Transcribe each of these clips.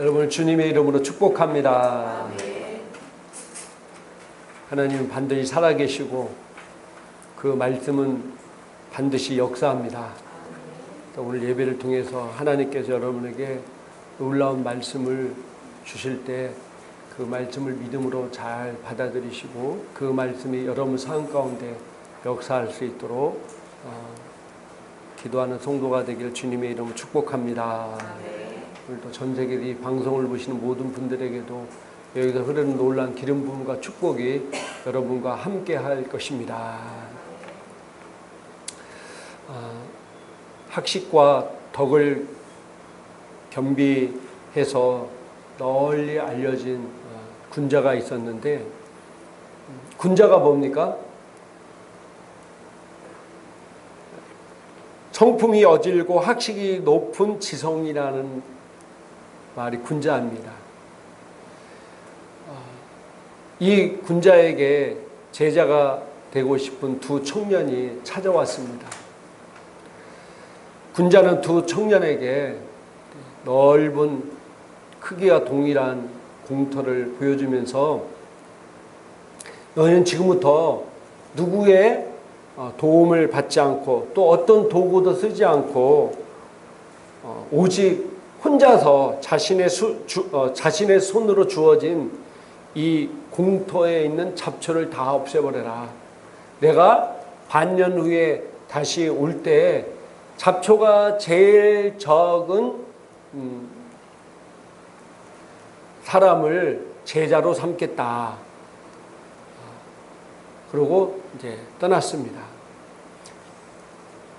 여러분을 주님의 이름으로 축복합니다. 하나님은 반드시 살아계시고 그 말씀은 반드시 역사합니다. 오늘 예배를 통해서 하나님께서 여러분에게 놀라운 말씀을 주실 때 그 말씀을 믿음으로 잘 받아들이시고 그 말씀이 여러분 삶 가운데 역사할 수 있도록 기도하는 성도가 되기를 주님의 이름으로 축복합니다. 오늘도 전 세계 이 방송을 보시는 모든 분들에게도 여기서 흐르는 놀라운 기름 부음과 축복이 여러분과 함께 할 것입니다. 학식과 덕을 겸비해서 널리 알려진 군자가 있었는데, 군자가 뭡니까? 성품이 어질고 학식이 높은 지성이라는 말이 군자입니다. 이 군자에게 제자가 되고 싶은 두 청년이 찾아왔습니다. 군자는 두 청년에게 넓은 크기와 동일한 공터를 보여주면서 너희는 지금부터 누구의 도움을 받지 않고 또 어떤 도구도 쓰지 않고 오직 혼자서 자신의 손으로 주어진 이 공터에 있는 잡초를 다 없애버려라. 내가 반년 후에 다시 올 때 잡초가 제일 적은 사람을 제자로 삼겠다. 그러고 이제 떠났습니다.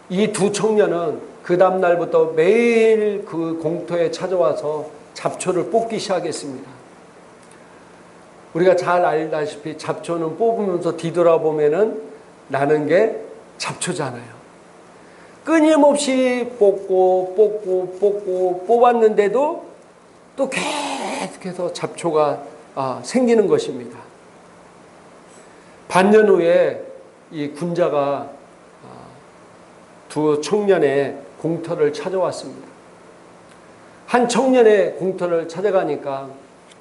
이 두 청년은 그 다음 날부터 매일 그 공터에 찾아와서 잡초를 뽑기 시작했습니다. 우리가 잘 알다시피 잡초는 뽑으면서 뒤돌아보면은 나는 게 잡초잖아요. 끊임없이 뽑고 뽑았는데도 또 계속해서 잡초가 생기는 것입니다. 반년 후에 이 군자가 두 청년의 공터를 찾아왔습니다. 한 청년의 공터를 찾아가니까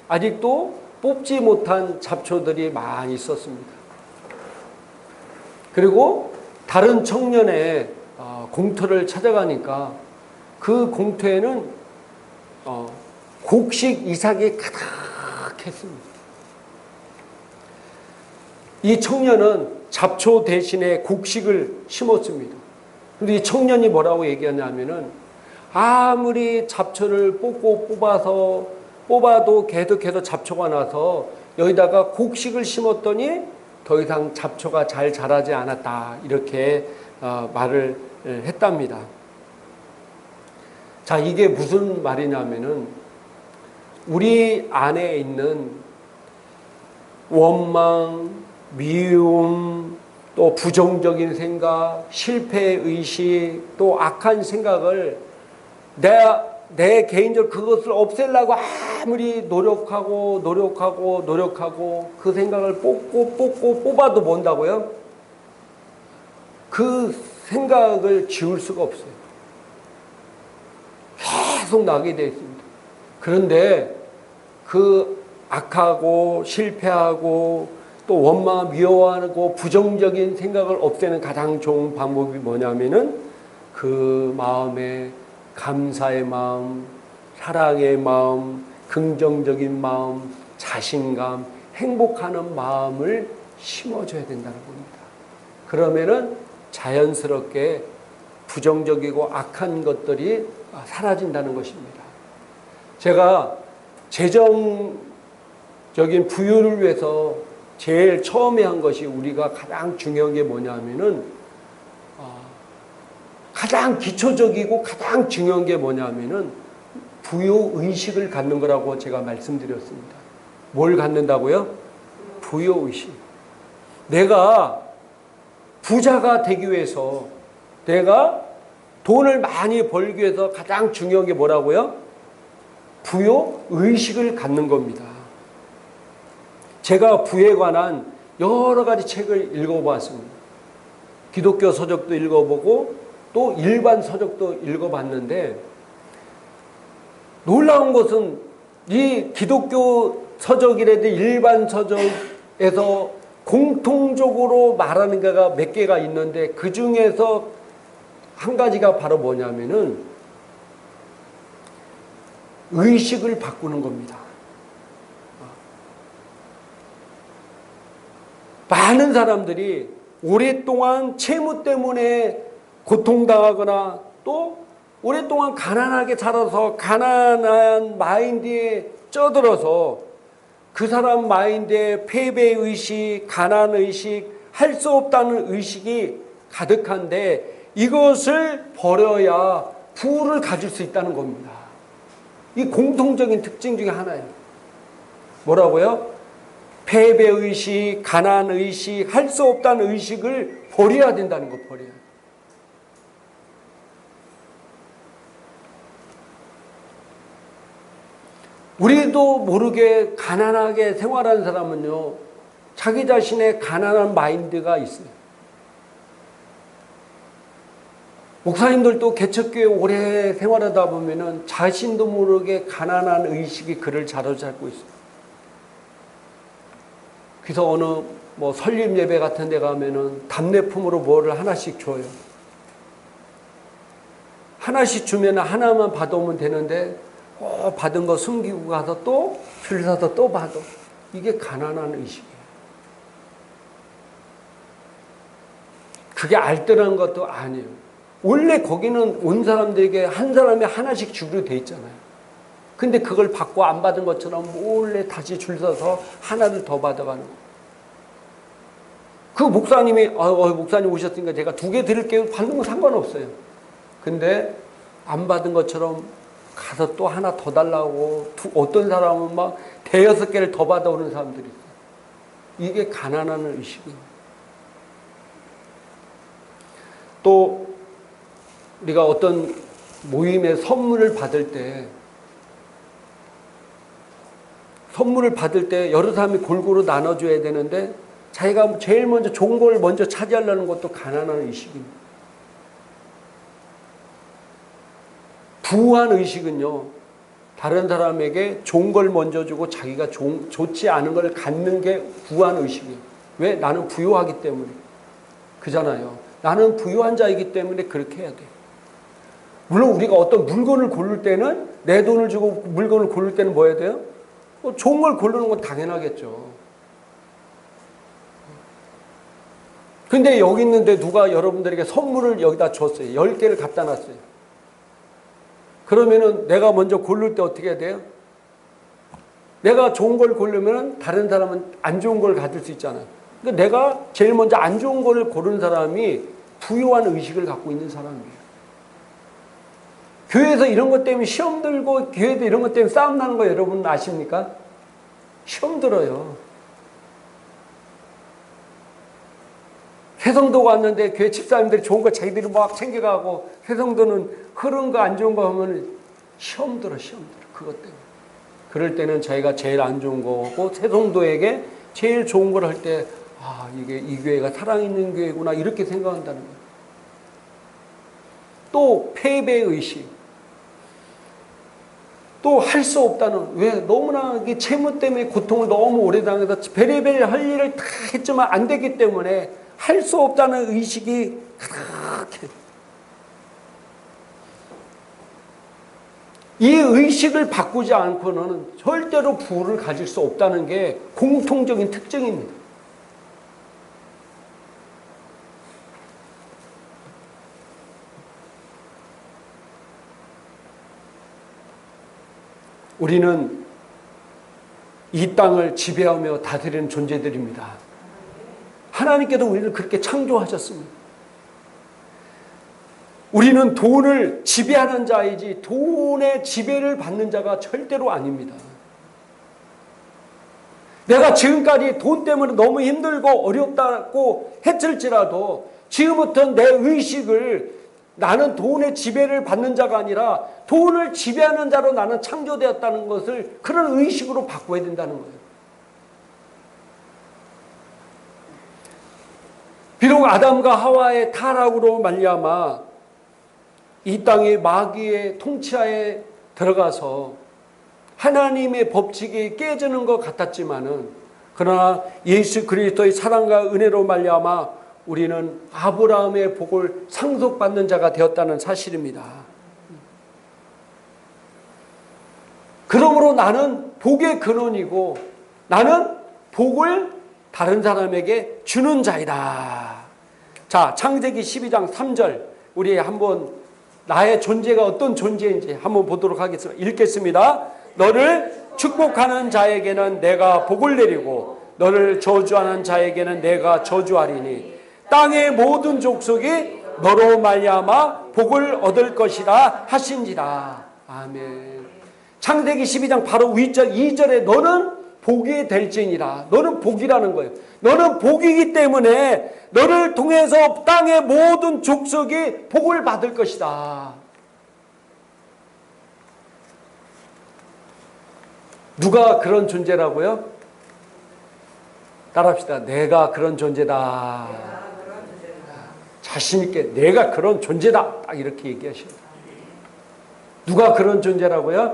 아직도 뽑지 못한 잡초들이 많이 있었습니다. 그리고 다른 청년의 공터를 찾아가니까 그 공터에는 곡식 이삭이 가득했습니다. 이 청년은 잡초 대신에 곡식을 심었습니다. 근데 이 청년이 뭐라고 얘기하냐면은 아무리 잡초를 뽑아도 계속해서 잡초가 나서 여기다가 곡식을 심었더니 더 이상 잡초가 잘 자라지 않았다. 이렇게 말을 했답니다. 자, 이게 무슨 말이냐면은 우리 안에 있는 원망, 미움, 또 부정적인 생각, 실패의식, 또 악한 생각을 내 개인적으로 그것을 없애려고 아무리 노력하고 그 생각을 뽑아도 뭔다고요? 그 생각을 지울 수가 없어요. 계속 나게 되어 있습니다. 그런데 그 악하고 실패하고 또 원망, 미워하고 부정적인 생각을 없애는 가장 좋은 방법이 뭐냐면은 그 마음에 감사의 마음, 사랑의 마음, 긍정적인 마음, 자신감, 행복하는 마음을 심어줘야 된다는 겁니다. 그러면은 자연스럽게 부정적이고 악한 것들이 사라진다는 것입니다. 제가 재정적인 부유를 위해서 제일 처음에 한 것이 우리가 가장 중요한 게 뭐냐면은 가장 기초적이고 가장 중요한 게 뭐냐면은 부요의식을 갖는 거라고 제가 말씀드렸습니다. 뭘 갖는다고요? 부요의식. 내가 부자가 되기 위해서 내가 돈을 많이 벌기 위해서 가장 중요한 게 뭐라고요? 부요의식을 갖는 겁니다. 제가 부에 관한 여러 가지 책을 읽어봤습니다. 기독교 서적도 읽어보고 또 일반 서적도 읽어봤는데 놀라운 것은 이 기독교 서적이라도 일반 서적에서 공통적으로 말하는 게가 몇 개가 있는데 그 중에서 한 가지가 바로 뭐냐면은 의식을 바꾸는 겁니다. 많은 사람들이 오랫동안 채무 때문에 고통당하거나 또 오랫동안 가난하게 자라서 가난한 마인드에 쩌들어서 그 사람 마인드에 패배의식, 가난의식, 할 수 없다는 의식이 가득한데 이것을 버려야 부를 가질 수 있다는 겁니다. 이 공통적인 특징 중에 하나예요. 뭐라고요? 패배의식, 가난의식, 할 수 없다는 의식을 버려야 된다는 거, 버려야. 우리도 모르게 가난하게 생활하는 사람은요, 자기 자신의 가난한 마인드가 있어요. 목사님들도 개척교회 오래 생활하다 보면은 자신도 모르게 가난한 의식이 그를 자로잡고 있어요. 그래서 어느 뭐 설립 예배 같은 데 가면은 답례품으로 뭐를 하나씩 줘요. 하나씩 주면 하나만 받아오면 되는데 받은 거 숨기고 가서 또 줄 서서 또 받아. 이게 가난한 의식이에요. 그게 알뜰한 것도 아니에요. 원래 거기는 온 사람들에게 한 사람이 하나씩 주기로 돼 있잖아요. 근데 그걸 받고 안 받은 것처럼 몰래 다시 줄 서서 하나를 더 받아가는 거예요. 그 목사님이 목사님 오셨으니까 제가 2개 드릴게요. 받는 건 상관없어요. 근데 안 받은 것처럼 가서 또 하나 더 달라고 어떤 사람은 막 5-6개를 더 받아오는 사람들이 있어요. 이게 가난한 의식입니다. 또 우리가 어떤 모임에 선물을 받을 때 여러 사람이 골고루 나눠줘야 되는데 자기가 제일 먼저 좋은 걸 먼저 차지하려는 것도 가난한 의식입니다. 부한 의식은요, 다른 사람에게 좋은 걸 먼저 주고 자기가 좋지 않은 걸 갖는 게 부한 의식이에요. 왜? 나는 부유하기 때문에. 그잖아요. 나는 부유한 자이기 때문에 그렇게 해야 돼. 물론 우리가 어떤 물건을 고를 때는 내 돈을 주고 물건을 고를 때는 뭐 해야 돼요? 좋은 걸 고르는 건 당연하겠죠. 근데 여기 있는데 누가 여러분들에게 선물을 여기다 줬어요. 10개를 갖다 놨어요. 그러면은 내가 먼저 고를 때 어떻게 해야 돼요? 내가 좋은 걸 고르면 다른 사람은 안 좋은 걸 가질 수 있잖아요. 그러니까 내가 제일 먼저 안 좋은 걸 고른 사람이 부유한 의식을 갖고 있는 사람이에요. 교회에서 이런 것 때문에 시험 들고 교회도 이런 것 때문에 싸움 나는 거 여러분 아십니까? 시험 들어요. 새성도 왔는데 교회 집사님들이 좋은 거 자기들이 막 챙겨가고 새성도는 흐른 거 안 좋은 거 하면 시험 들어. 그것 때문에. 그럴 때는 자기가 제일 안 좋은 거고 새성도에게 제일 좋은 걸 할 때 이게 이 교회가 사랑 있는 교회구나 이렇게 생각한다는 거예요. 또 패배의식. 또 할 수 없다는, 왜? 너무나 채무 때문에 고통을 너무 오래 당해서 별의별 할 일을 다 했지만 안 되기 때문에 할 수 없다는 의식이 그렇게. 이 의식을 바꾸지 않고는 절대로 부를 가질 수 없다는 게 공통적인 특징입니다. 우리는 이 땅을 지배하며 다스리는 존재들입니다. 하나님께도 우리를 그렇게 창조하셨습니다. 우리는 돈을 지배하는 자이지 돈의 지배를 받는 자가 절대로 아닙니다. 내가 지금까지 돈 때문에 너무 힘들고 어렵다고 했을지라도 지금부터 내 의식을 나는 돈의 지배를 받는 자가 아니라 돈을 지배하는 자로 나는 창조되었다는 것을 그런 의식으로 바꿔야 된다는 거예요. 비록 아담과 하와의 타락으로 말미암아 이 땅이 마귀의 통치하에 들어가서 하나님의 법칙이 깨지는 것 같았지만은, 그러나 예수 그리스도의 사랑과 은혜로 말미암아 우리는 아브라함의 복을 상속받는 자가 되었다는 사실입니다. 그러므로 나는 복의 근원이고 나는 복을 다른 사람에게 주는 자이다. 자, 창세기 12장 3절 우리 한번 나의 존재가 어떤 존재인지 한번 보도록 하겠습니다. 읽겠습니다. 너를 축복하는 자에게는 내가 복을 내리고 너를 저주하는 자에게는 내가 저주하리니 땅의 모든 족속이 너로 말미암아 복을 얻을 것이라 하신지라. 아멘. 창세기 12장 바로 윗절 2절에 너는 복이 될지니라. 너는 복이라는 거예요. 너는 복이기 때문에 너를 통해서 땅의 모든 족속이 복을 받을 것이다. 누가 그런 존재라고요? 따라합시다. 내가 그런 존재다. 자신 있게 내가 그런 존재다. 딱 이렇게 얘기하십니다. 누가 그런 존재라고요?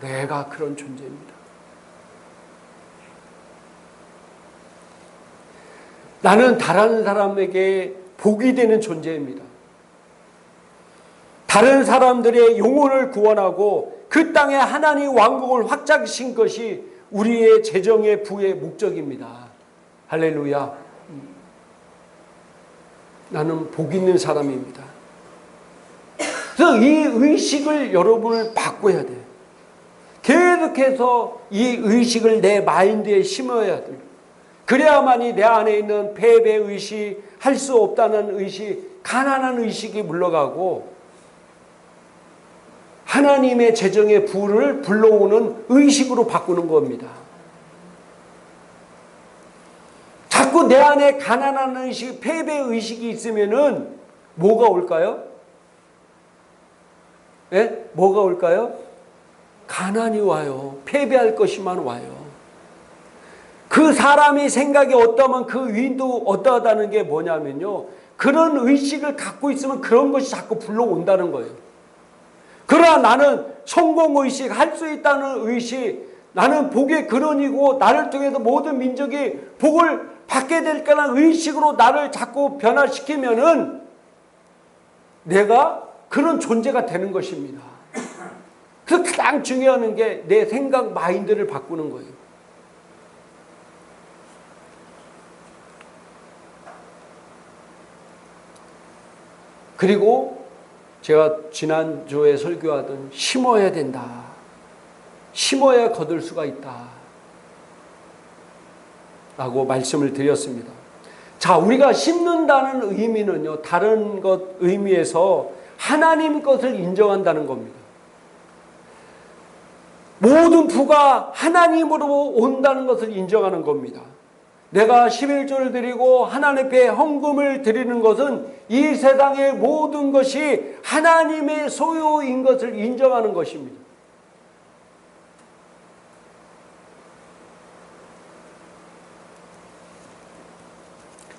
내가 그런 존재입니다. 나는 다른 사람에게 복이 되는 존재입니다. 다른 사람들의 영혼을 구원하고 그 땅에 하나님 왕국을 확장하신 것이 우리의 재정의 부의 목적입니다. 할렐루야. 나는 복 있는 사람입니다. 그래서 이 의식을 여러분을 바꿔야 돼요. 계속해서 이 의식을 내 마인드에 심어야 돼요. 그래야만이 내 안에 있는 패배의식, 할 수 없다는 의식, 가난한 의식이 물러가고 하나님의 재정의 부를 불러오는 의식으로 바꾸는 겁니다. 자꾸 내 안에 가난한 의식, 패배의식이 있으면은 뭐가 올까요? 예? 뭐가 올까요? 가난이 와요. 패배할 것이만 와요. 그 사람이 생각이 어떠면 그 위인도 어떠하다는 게 뭐냐면요. 그런 의식을 갖고 있으면 그런 것이 자꾸 불러온다는 거예요. 그러나 나는 성공의식, 할 수 있다는 의식, 나는 복의 근원이고 나를 통해서 모든 민족이 복을 받게 될 거라는 의식으로 나를 자꾸 변화시키면은 내가 그런 존재가 되는 것입니다. 그래서 가장 중요한 게 내 생각, 마인드를 바꾸는 거예요. 그리고 제가 지난주에 설교하던 심어야 된다. 심어야 거둘 수가 있다. 라고 말씀을 드렸습니다. 자, 우리가 심는다는 의미는요, 다른 것 의미에서 하나님 것을 인정한다는 겁니다. 모든 부가 하나님으로 온다는 것을 인정하는 겁니다. 내가 11조를 드리고 하나님께 헌금을 드리는 것은 이 세상의 모든 것이 하나님의 소유인 것을 인정하는 것입니다.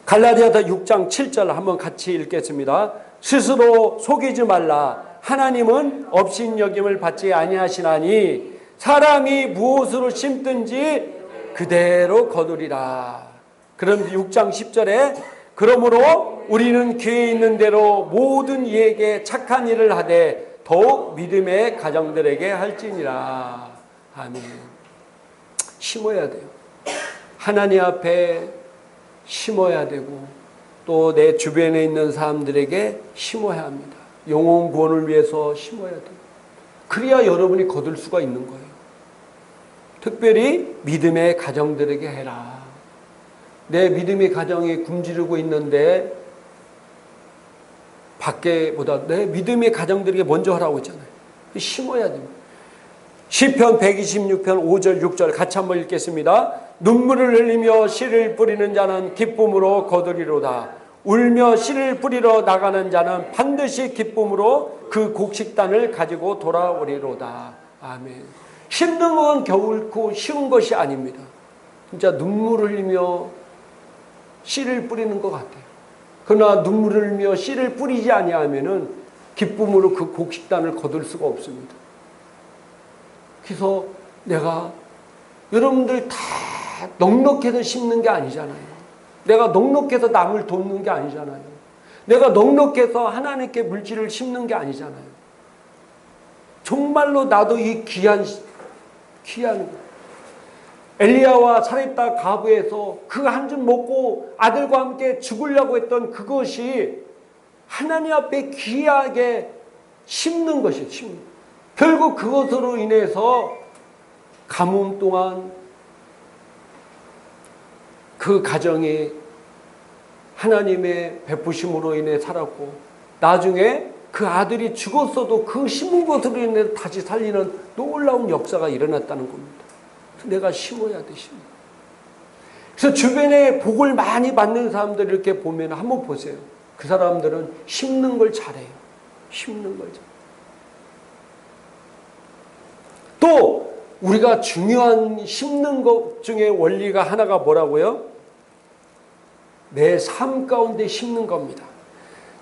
갈라디아서 6장 7절 한번 같이 읽겠습니다. 스스로 속이지 말라. 하나님은 업신여김을 받지 아니하시나니 사람이 무엇으로 심든지 그대로 거두리라. 그럼 6장 10절에 그러므로 우리는 귀에 있는 대로 모든 이에게 착한 일을 하되 더욱 믿음의 가정들에게 할지니라. 아멘. 심어야 돼요. 하나님 앞에 심어야 되고 또 내 주변에 있는 사람들에게 심어야 합니다. 영혼 구원을 위해서 심어야 돼요. 그래야 여러분이 거둘 수가 있는 거예요. 특별히 믿음의 가정들에게 해라. 내 믿음의 가정이 굶주리고 있는데 밖에보다 내 믿음의 가정들에게 먼저 하라고 했잖아요. 심어야 됩니다. 시편 126편 5절 6절 같이 한번 읽겠습니다. 눈물을 흘리며 씨를 뿌리는 자는 기쁨으로 거두리로다. 울며 씨를 뿌리러 나가는 자는 반드시 기쁨으로 그 곡식단을 가지고 돌아오리로다. 아멘. 심는 건 결코 쉬운 것이 아닙니다. 진짜 눈물을 흘리며 씨를 뿌리는 것 같아요. 그러나 눈물을 흘리며 씨를 뿌리지 아니하면은 기쁨으로 그 곡식단을 거둘 수가 없습니다. 그래서 내가 여러분들 다 넉넉해서 심는 게 아니잖아요. 내가 넉넉해서 남을 돕는 게 아니잖아요. 내가 넉넉해서 하나님께 물질을 심는 게 아니잖아요. 정말로 나도 이 귀한 엘리야와 사렙다 가부에서 그 한 줌 먹고 아들과 함께 죽으려고 했던 그것이 하나님 앞에 귀하게 심는 것이에요. 결국 그것으로 인해서 가뭄 동안 그 가정이 하나님의 베푸심으로 인해 살았고, 나중에 그 아들이 죽었어도 그 심은 것으로 인해 다시 살리는 놀라운 역사가 일어났다는 겁니다. 내가 심어야 돼, 심어. 그래서 주변에 복을 많이 받는 사람들 이렇게 보면 한번 보세요. 그 사람들은 심는 걸 잘해요. 심는 걸 잘해요. 또 우리가 중요한 심는 것 중에 원리가 하나가 뭐라고요? 내 삶 가운데 심는 겁니다.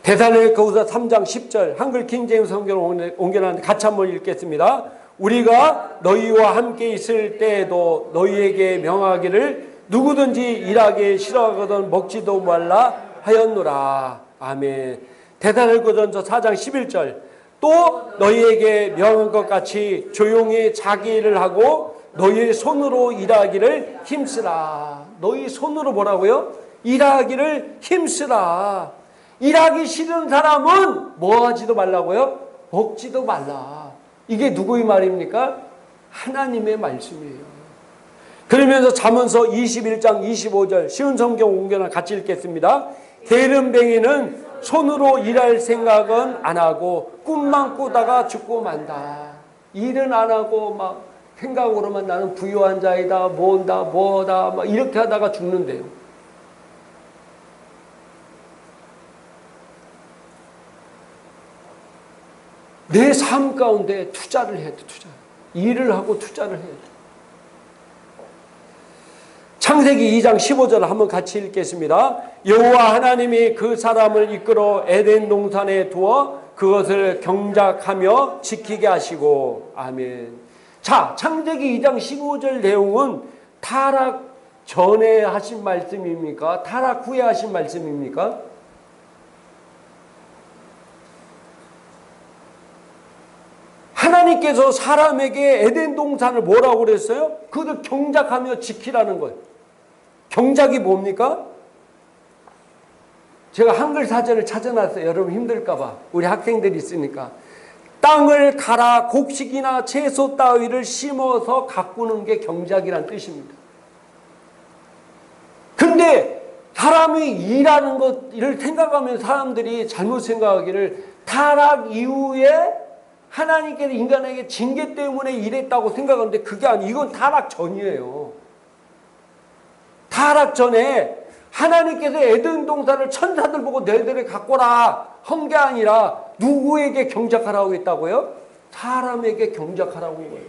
데살로니가후서 3장 10절 한글 킹제임스 성경을 옮겨놨는데 같이 한번 읽겠습니다. 우리가 너희와 함께 있을 때에도 너희에게 명하기를 누구든지 일하기 싫어하거든 먹지도 말라 하였노라. 아멘. 데살로니가전서 4장 11절 또 너희에게 명한 것 같이 조용히 자기 일을 하고 너희 손으로 일하기를 힘쓰라. 너희 손으로 뭐라고요? 일하기를 힘쓰라. 일하기 싫은 사람은 뭐 하지도 말라고요? 먹지도 말라. 이게 누구의 말입니까? 하나님의 말씀이에요. 그러면서 잠언서 21장 25절 쉬운 성경 옮겨나 같이 읽겠습니다. 게으름뱅이는 손으로 일할 생각은 안 하고 꿈만 꾸다가 죽고 만다. 일은 안 하고 막 생각으로만 나는 부유한 자이다, 뭐다 막 이렇게 하다가 죽는데요. 내 삶 가운데 투자를 해야 돼, 투자. 일을 하고 투자를 해야 돼. 창세기 2장 15절 한번 같이 읽겠습니다. 여호와 하나님이 그 사람을 이끌어 에덴 동산에 두어 그것을 경작하며 지키게 하시고. 아멘. 자, 창세기 2장 15절 내용은 타락 전에 하신 말씀입니까? 타락 후에 하신 말씀입니까? 하나님께서 사람에게 에덴 동산을 뭐라고 그랬어요? 그것을 경작하며 지키라는 거예요. 경작이 뭡니까? 제가 한글 사전을 찾아놨어요. 여러분 힘들까 봐. 우리 학생들이 있으니까. 땅을 갈아 곡식이나 채소 따위를 심어서 가꾸는 게 경작이란 뜻입니다. 근데 사람이 일하는 것을 생각하면 사람들이 잘못 생각하기를 타락 이후에 하나님께서 인간에게 징계 때문에 일했다고 생각하는데 그게 아니에요. 이건 타락 전이에요. 타락 전에 하나님께서 에덴 동산을 천사들 보고 너희들을 가꿔라 한 게 아니라 누구에게 경작하라고 했다고요? 사람에게 경작하라고 한 거예요.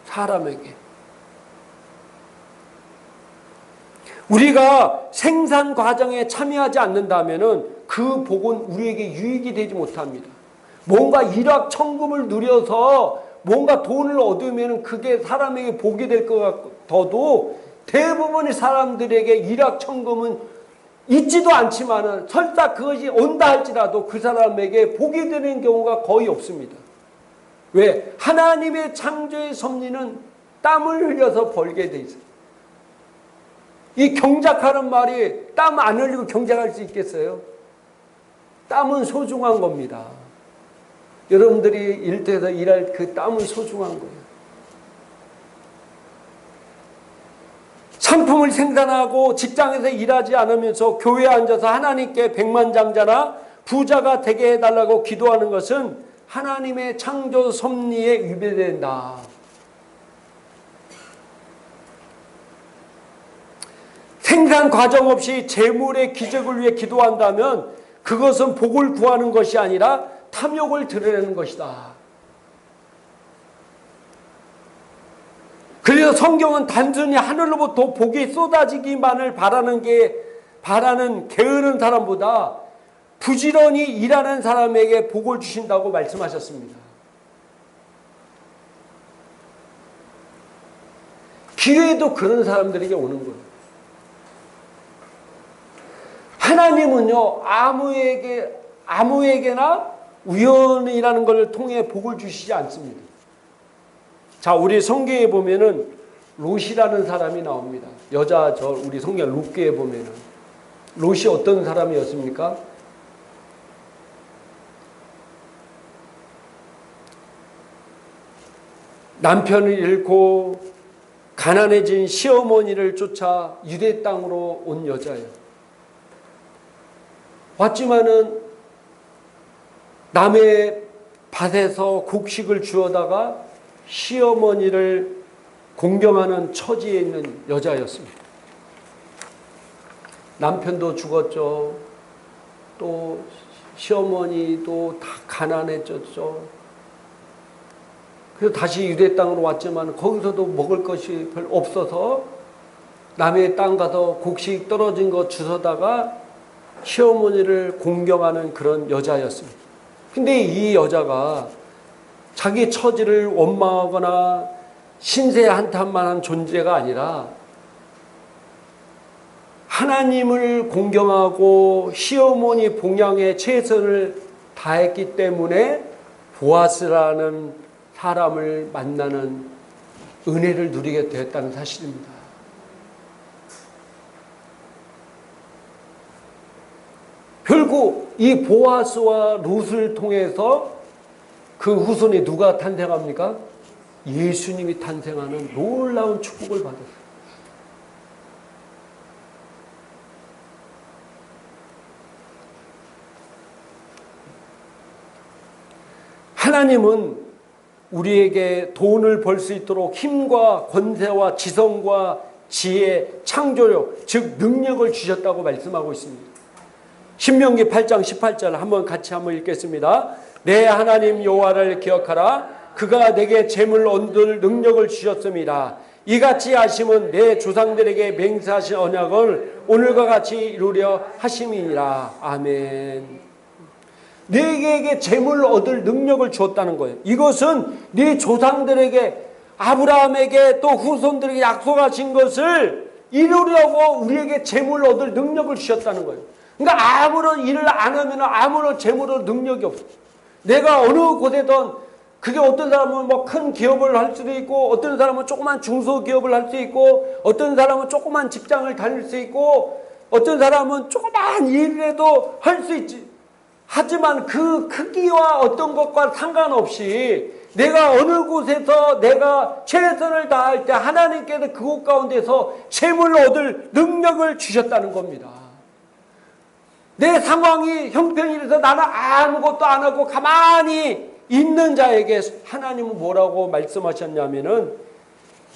사람에게. 우리가 생산 과정에 참여하지 않는다면 그 복은 우리에게 유익이 되지 못합니다. 뭔가 일확천금을 누려서 뭔가 돈을 얻으면 그게 사람에게 복이 될 것 같아도 대부분의 사람들에게 일확천금은 있지도 않지만은 설사 그것이 온다 할지라도 그 사람에게 복이 되는 경우가 거의 없습니다. 왜? 하나님의 창조의 섭리는 땀을 흘려서 벌게 돼 있어요. 이 경작하는 말이 땀 안 흘리고 경작할 수 있겠어요? 땀은 소중한 겁니다. 여러분들이 일터에서 일할 그 땀은 소중한 거예요. 상품을 생산하고 직장에서 일하지 않으면서 교회에 앉아서 하나님께 백만장자나 부자가 되게 해달라고 기도하는 것은 하나님의 창조 섭리에 위배된다. 생산 과정 없이 재물의 기적을 위해 기도한다면 그것은 복을 구하는 것이 아니라 탐욕을 드러내는 것이다. 그래서 성경은 단순히 하늘로부터 복이 쏟아지기만을 바라는 게으른 사람보다 부지런히 일하는 사람에게 복을 주신다고 말씀하셨습니다. 기회도 그런 사람들에게 오는 거예요. 하나님은요, 아무에게나 우연이라는 것을 통해 복을 주시지 않습니다. 자, 우리 성경에 보면은 롯이라는 사람이 나옵니다. 여자, 우리 성경 룻기에 보면은 롯이 어떤 사람이었습니까? 남편을 잃고 가난해진 시어머니를 쫓아 유대 땅으로 온 여자예요. 왔지만은 남의 밭에서 곡식을 주워다가 시어머니를 공경하는 처지에 있는 여자였습니다. 남편도 죽었죠. 또 시어머니도 다 가난해졌죠. 그래서 다시 유대 땅으로 왔지만 거기서도 먹을 것이 별로 없어서 남의 땅 가서 곡식 떨어진 거 주워다가 시어머니를 공경하는 그런 여자였습니다. 근데 이 여자가 자기 처지를 원망하거나 신세 한탄만한 존재가 아니라 하나님을 공경하고 시어머니 봉양에 최선을 다했기 때문에 보아스라는 사람을 만나는 은혜를 누리게 되었다는 사실입니다. 결국 이 보아스와 룻을 통해서 그 후손이 누가 탄생합니까? 예수님이 탄생하는 놀라운 축복을 받았어요. 하나님은 우리에게 돈을 벌 수 있도록 힘과 권세와 지성과 지혜, 창조력, 즉 능력을 주셨다고 말씀하고 있습니다. 신명기 8장 18절 한번 같이 읽겠습니다. 내 하나님 여호와를 기억하라. 그가 내게 재물 얻을 능력을 주셨습니다. 이같이 하심은 내 조상들에게 맹세하신 언약을 오늘과 같이 이루려 하심이니라. 아멘. 네게 재물 얻을 능력을 주었다는 거예요. 이것은 네 조상들에게, 아브라함에게 또 후손들에게 약속하신 것을 이루려고 우리에게 재물 얻을 능력을 주셨다는 거예요. 그러니까 아무런 일을 안 하면 아무런 재물을 능력이 없어요. 내가 어느 곳에든, 그게 어떤 사람은 뭐 큰 기업을 할 수도 있고, 어떤 사람은 조그만 중소기업을 할 수 있고, 어떤 사람은 조그만 직장을 다닐 수 있고, 어떤 사람은 조그만 일이라도 할 수 있지. 하지만 그 크기와 어떤 것과 상관없이 내가 어느 곳에서 내가 최선을 다할 때 하나님께서 그곳 가운데서 재물을 얻을 능력을 주셨다는 겁니다. 내 상황이 형편이 돼서 나는 아무것도 안 하고 가만히 있는 자에게 하나님은 뭐라고 말씀하셨냐면은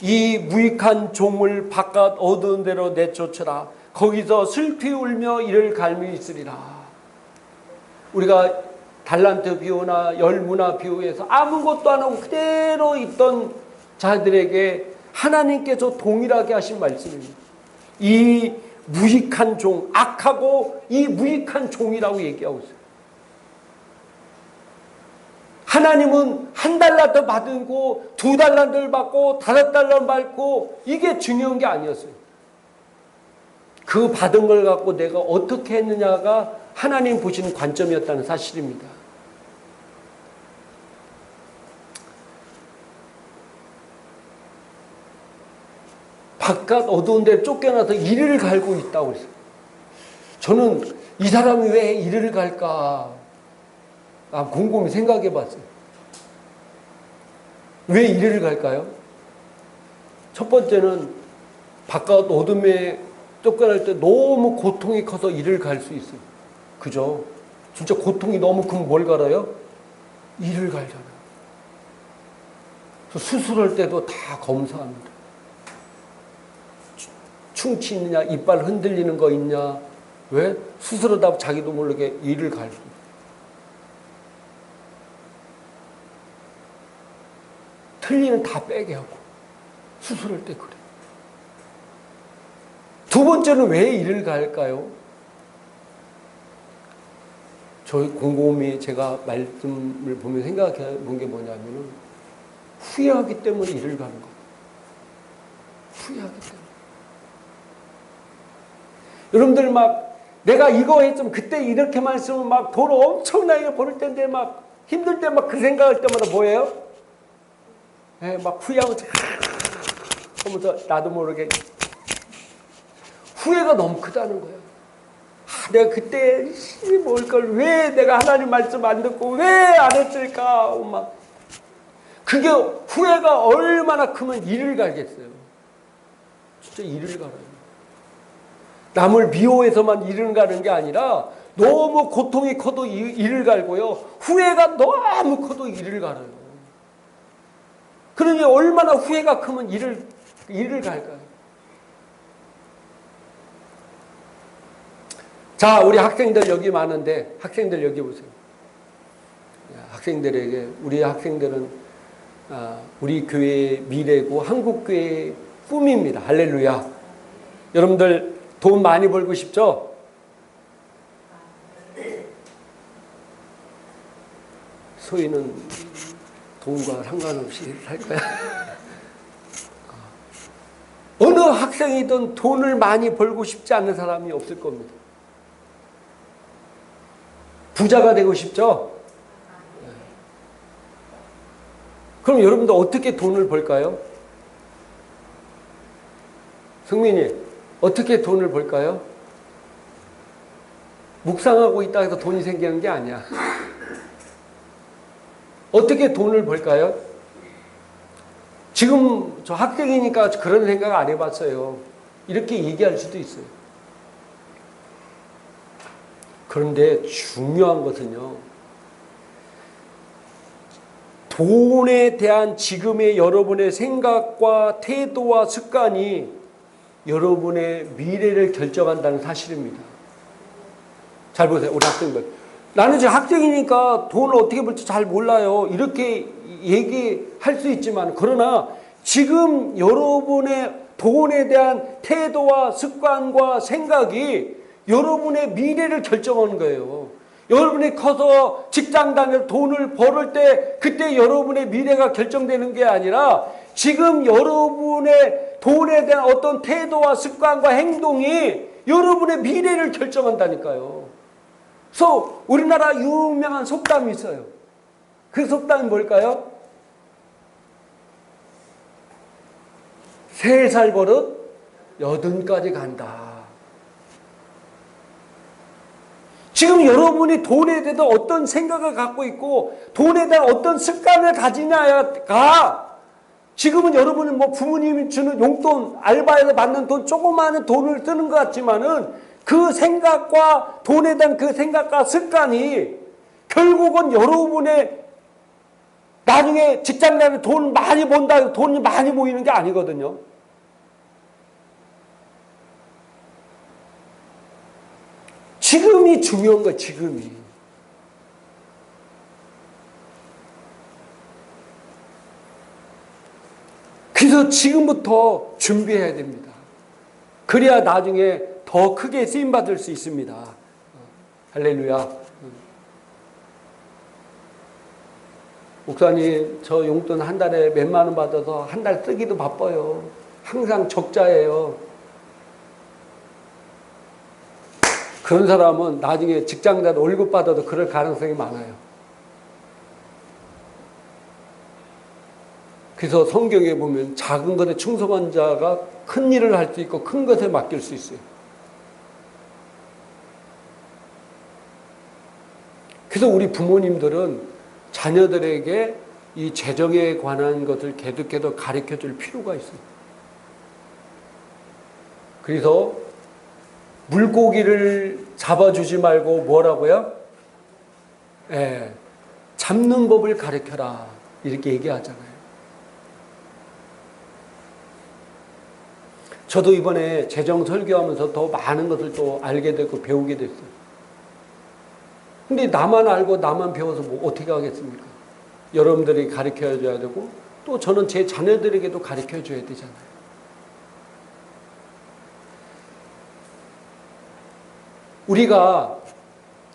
이 무익한 종을 바깥 어두운 데로 내쫓으라. 거기서 슬피 울며 이를 갈미 있으리라. 우리가 달란트 비유나 열무나 비유에서 아무것도 안 하고 그대로 있던 자들에게 하나님께서 동일하게 하신 말씀입니다. 이 무익한 종, 악하고 이 무익한 종이라고 얘기하고 있어요. 하나님은 한 달란트 받고 2달란트를 받고 5달란트 받고 이게 중요한 게 아니었어요. 그 받은 걸 갖고 내가 어떻게 했느냐가 하나님 보시는 관점이었다는 사실입니다. 바깥 어두운 데 쫓겨나서 이를 갈고 있다고 했어요. 저는 이 사람이 왜 이를 갈까? 곰곰이 생각해 봤어요. 왜 이를 갈까요? 첫 번째는 바깥 어둠에 쫓겨날 때 너무 고통이 커서 이를 갈 수 있어요. 그죠? 진짜 고통이 너무 크면 뭘 갈아요? 이를 갈잖아요. 수술할 때도 다 검사합니다. 충치 있느냐, 이빨 흔들리는 거 있냐. 왜? 수술하다 자기도 모르게 이를 갈고. 틀니는 다 빼게 하고. 수술할 때 그래. 두 번째는 왜 이를 갈까요? 저희 곰곰이 제가 말씀을 보면 생각해 본 게 뭐냐면은 후회하기 때문에 이를 가는 거예요. 후회하기 때문에. 여러분들 막 내가 이거 했으면 그때 이렇게만 했으면 막 돈 엄청나게 벌을 텐데 막 힘들 때 막 그 생각할 때마다 뭐예요? 예, 막 후회하면서 하면서 나도 모르게 후회가 너무 크다는 거예요. 내가 그때 뭘걸 왜 내가 하나님 말씀 안 듣고 왜 안 했을까? 막 그게 후회가 얼마나 크면 이를 갈겠어요. 진짜 이를 갈아요. 남을 미워해서만 이를 가는 게 아니라 너무 고통이 커도 이를 갈고요. 후회가 너무 커도 이를 갈아요. 그러니 얼마나 후회가 크면 이를 갈까요? 자, 우리 학생들 여기 많은데 학생들 여기 보세요. 학생들에게 우리 학생들은 우리 교회의 미래고 한국교회의 꿈입니다. 할렐루야. 여러분들 돈 많이 벌고 싶죠? 소희는 돈과 상관없이 살 거야. 어느 학생이든 돈을 많이 벌고 싶지 않은 사람이 없을 겁니다. 부자가 되고 싶죠? 그럼 여러분들 어떻게 돈을 벌까요? 승민이 어떻게 돈을 벌까요? 묵상하고 있다 해서 돈이 생기는 게 아니야. 어떻게 돈을 벌까요? 지금 저 학생이니까 그런 생각 안 해봤어요. 이렇게 얘기할 수도 있어요. 그런데 중요한 것은요, 돈에 대한 지금의 여러분의 생각과 태도와 습관이 여러분의 미래를 결정한다는 사실입니다. 잘 보세요, 우리 학생들. 나는 지금 학생이니까 돈을 어떻게 벌지 잘 몰라요. 이렇게 얘기할 수 있지만, 그러나 지금 여러분의 돈에 대한 태도와 습관과 생각이 여러분의 미래를 결정하는 거예요. 여러분이 커서 직장 다녀 돈을 벌을 때 그때 여러분의 미래가 결정되는 게 아니라 지금 여러분의 돈에 대한 어떤 태도와 습관과 행동이 여러분의 미래를 결정한다니까요. 그래서 우리나라 유명한 속담이 있어요. 그 속담이 뭘까요? 3살 버릇 80까지 간다. 지금 여러분이 돈에 대해서 어떤 생각을 갖고 있고 돈에 대한 어떤 습관을 가지냐가 지금은 여러분은 뭐 부모님이 주는 용돈, 알바에서 받는 돈, 조그마한 돈을 쓰는 것 같지만은 그 생각과 돈에 대한 그 생각과 습관이 결국은 여러분의 나중에 직장 내에 돈 많이 번다, 돈이 많이 모이는 게 아니거든요. 지금이 중요한 거예요, 지금이. 그래서 지금부터 준비해야 됩니다. 그래야 나중에 더 크게 쓰임받을 수 있습니다. 할렐루야. 목사님, 저 용돈 한 달에 몇만 원 받아서 한 달 쓰기도 바빠요. 항상 적자예요. 그런 사람은 나중에 직장자도 월급 받아도 그럴 가능성이 많아요. 그래서 성경에 보면 작은 것에 충성한 자가 큰 일을 할 수 있고 큰 것에 맡길 수 있어요. 그래서 우리 부모님들은 자녀들에게 이 재정에 관한 것을 계속해서 가르쳐 줄 필요가 있어요. 그래서 물고기를 잡아주지 말고 뭐라고요? 잡는 법을 가르쳐라. 이렇게 얘기하잖아요. 저도 이번에 재정 설교하면서 더 많은 것을 또 알게 되고 배우게 됐어요. 근데 나만 알고 나만 배워서 뭐 어떻게 하겠습니까? 여러분들이 가르쳐 줘야 되고 또 저는 제 자녀들에게도 가르쳐 줘야 되잖아요. 우리가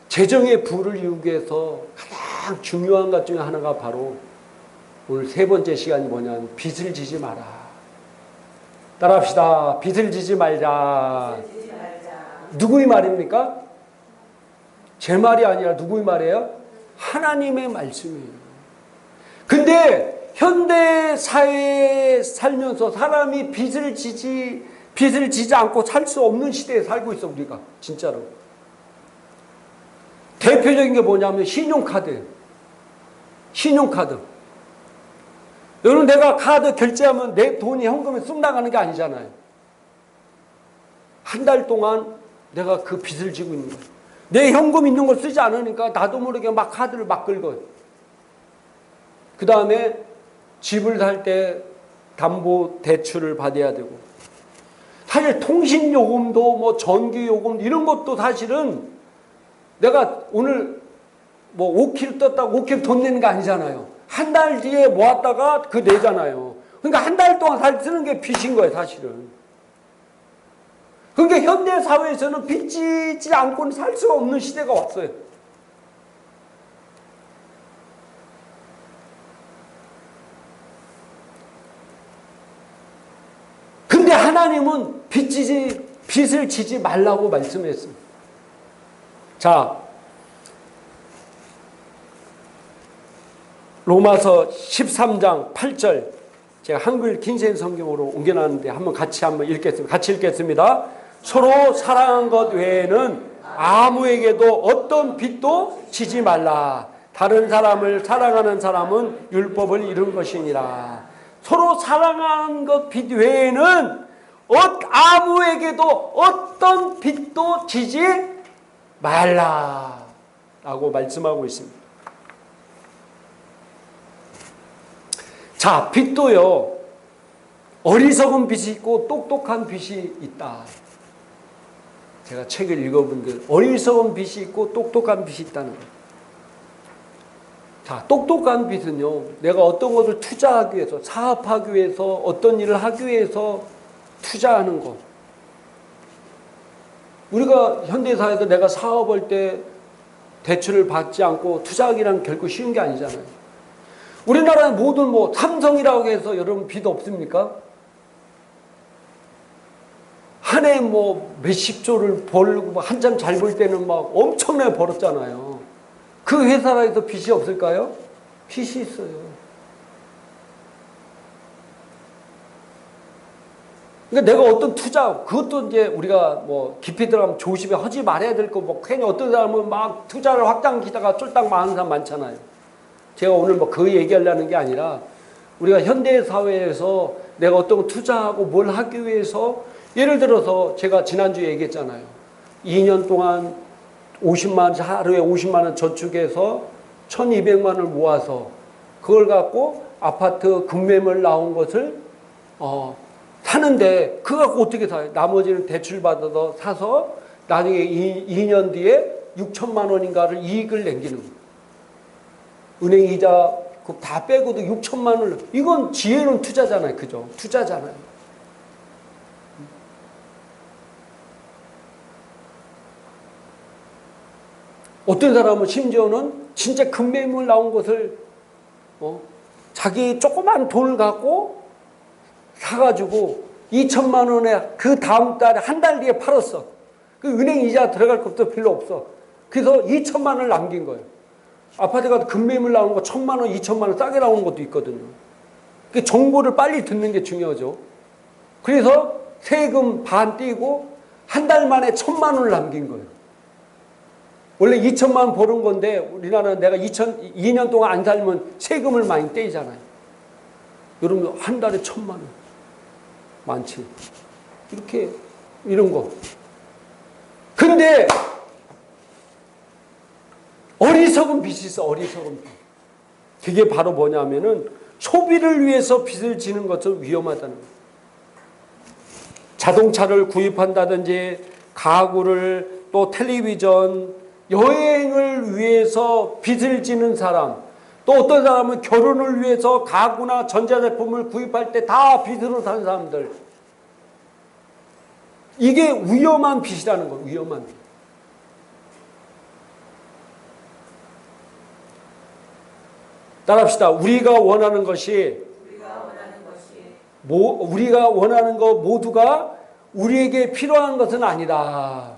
재정의 부를 이루기 위해서 가장 중요한 것 중에 하나가 바로 오늘 3번째 시간이 뭐냐면 빚을 지지 마라. 따라합시다. 빚을 지지 말자. 누구의 말입니까? 제 말이 아니라 누구의 말이에요? 하나님의 말씀이에요. 근데 현대 사회에 살면서 사람이 빚을 지지 않고 살 수 없는 시대에 살고 있어, 우리가. 진짜로. 대표적인 게 뭐냐면 신용카드. 여러분, 내가 카드 결제하면 내 돈이 현금에 쑥 나가는 게 아니잖아요. 한 달 동안 내가 그 빚을 지고 있는 거예요. 내 현금 있는 걸 쓰지 않으니까 나도 모르게 막 카드를 막 긁어요. 그 다음에 집을 살 때 담보 대출을 받아야 되고, 사실 통신요금도 뭐 전기요금 이런 것도 사실은 내가 오늘 뭐 5kg 떴다고 5kg 돈 내는 게 아니잖아요. 한 달 뒤에 모았다가 그 내잖아요. 그러니까 한 달 동안 쓰는 게 빚인 거예요, 사실은. 그러니까 현대 사회에서는 빚 지지 않고는 살 수가 없는 시대가 왔어요. 근데 하나님은 빚을 지지 말라고 말씀했습니다. 자, 로마서 13장 8절, 제가 한글 킹센 성경으로 옮겨놨는데 한번 읽겠습니다. 같이 읽겠습니다. 서로 사랑한 것 외에는 아무에게도 어떤 빚도 지지 말라. 다른 사람을 사랑하는 사람은 율법을 이룬 것이니라. 서로 사랑한 것 빚 외에는 아무에게도 어떤 빚도 지지 말라 라고 말씀하고 있습니다. 자, 빚도요, 어리석은 빚이 있고 똑똑한 빚이 있다. 제가 책을 읽어본들 어리석은 빚이 있고 똑똑한 빚이 있다는 거예요. 자, 똑똑한 빚은요, 내가 어떤 것을 투자하기 위해서, 사업하기 위해서, 어떤 일을 하기 위해서 투자하는 것. 우리가 현대사회에서 내가 사업할 때 대출을 받지 않고 투자하기란 결코 쉬운 게 아니잖아요. 우리나라의 모든 삼성이라고 해서 여러분 빚 없습니까? 한 해 몇십 조를 벌고 한참 잘 벌 때는 엄청나게 벌었잖아요. 그 회사에서 빚이 없을까요? 빚이 있어요. 그러니까 내가 어떤 투자, 그것도 이제 우리가 깊이 들어가면 조심해 하지 말아야 될 거, 괜히 어떤 사람은 막 투자를 확장기다가 쫄딱 망하는 사람 많잖아요. 제가 오늘 그 얘기하려는 게 아니라 우리가 현대 사회에서 내가 어떤 거 투자하고 뭘 하기 위해서, 예를 들어서 제가 지난주에 얘기했잖아요. 2년 동안 50만 원, 하루에 50만 원 저축해서 1200만 원을 모아서 그걸 갖고 아파트 급매물 나온 것을 사는데 그거 갖고 어떻게 사요? 나머지는 대출 받아서 사서 나중에 2년 뒤에 6천만 원인가를 이익을 남기는 거예요. 은행 이자 다 빼고도 6천만 원을, 이건 지혜로운 투자잖아요. 그죠? 투자잖아요. 어떤 사람은 심지어는 진짜 급매물 나온 것을 자기 조그만 돈을 갖고 사가지고 2천만 원에 그 다음 달에 한 달 뒤에 팔았어. 그 은행 이자 들어갈 것도 별로 없어. 그래서 2천만 원을 남긴 거예요. 아파트 가도 급매물 나오는 거 1,000만 원, 2천만 원 싸게 나오는 것도 있거든요. 그 정보를 빨리 듣는 게 중요하죠. 그래서 세금 반 떼고 한 달 만에 1,000만 원을 남긴 거예요. 원래 2천만 원 버는 건데 우리나라는 내가 2년 동안 안 살면 세금을 많이 떼잖아요. 여러분 한 달에 1,000만 원. 많지. 이렇게 이런 거. 근데 어리석은 빚이 있어. 어리석은 빚. 그게 바로 뭐냐면은 소비를 위해서 빚을 지는 것은 위험하다는 거예요. 자동차를 구입한다든지 가구를, 또 텔레비전, 여행을 위해서 빚을 지는 사람, 또 어떤 사람은 결혼을 위해서 가구나 전자제품을 구입할 때 다 빚으로 사는 사람들. 이게 위험한 빚이라는 거예요. 위험한 빚. 따라합시다. 우리가 원하는 것이 우리가 원하는 것 모두가 우리에게 필요한 것은 아니다.